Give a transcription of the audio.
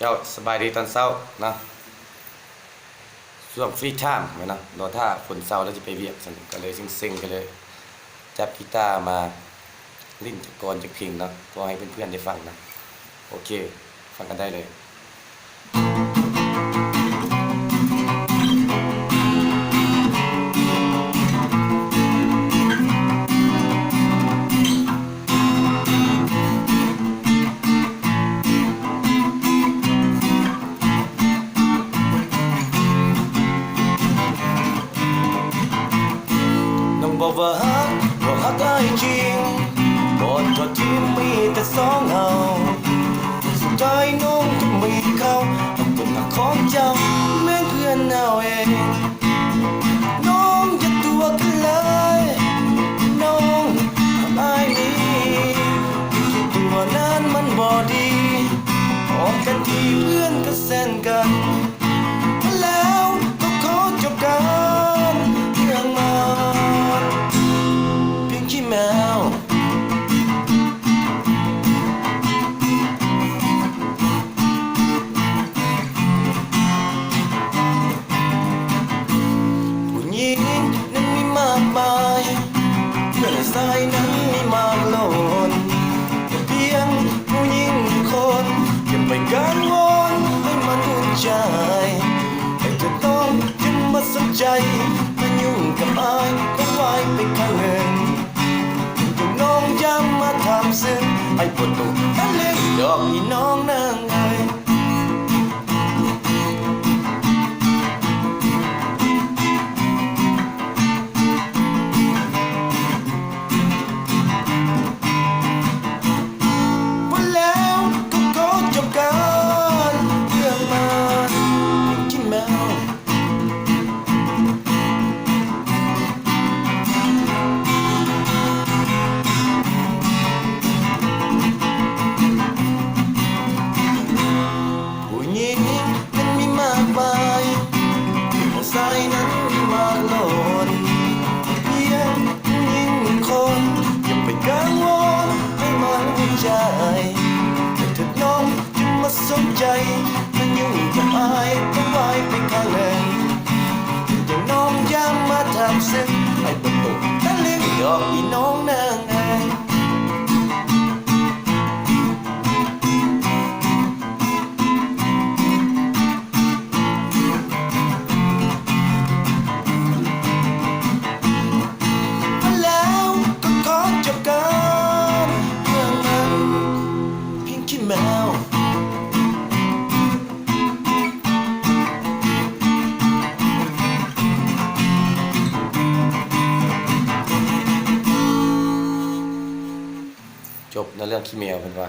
เจ้าสบายดีตอนเช้านะช่วงฟรีไทม์ไหมนะรอถ้าฝนเช้าแล้วจะไปเวียกสันก็เลยเซ็งๆกันเลยจับกีตาร์มาลิ้นจักกรจักเพลงนะก็ให้เพื่อนๆได้ฟังนะโอเคฟังกันได้เลยน้องบอกว่าฮักอ้ายจริงบอกทอดที่มีแต่สองเฮาสุดท้ายน้องจะมีเขาเป็นหน้าของเจ้าแม้เพื่อนเอาเองน้องอย่าตัวกันเลยน้องทำอ้ายนี้คิดตัวนั้นมันบ่ดีออกกันที่เพื่อนก็แซนกันแล้วก็ขอจบกันเรื่องมันเพียงขี้แมวผู้หญิงนั้นมีมากมายเพื่อนสายนั้นมีมากล้นแต่เพียงผู้หญิงคนอย่าไปกังวลให้มันอุ่นใจให้เธอต้องจึงมาสนใจมายุ่งกับอายก็ไว้ไปข้างหนึ่งถึงน้องย้ำมาทำซึ้งไอ้ปวดตุกทะเลดอกอีน้องนางเอ๋ยวันแล้วก็ขอจบกันเรื่องมันที่แมวผู้หญิงนั้นมีมากมายแต่สายนั้นมีมากล้นเพียงผู้หญิงคนอย่าไปกังวลให้มันอุ่นใจแต่เธอน้องจึงมาสนใจมันยุ่งกับอายต้องไว้ไปข้างหนึ่งอย่างน้องย้ำมาทำซึ้งไอ้ประตูทะเลดอกอีน้องนางเอ๋ยแล้วก็ขอจบกันเรื่องนั้นเพียงขี้แมวจบในเรื่องขี้แมวเป็นว่า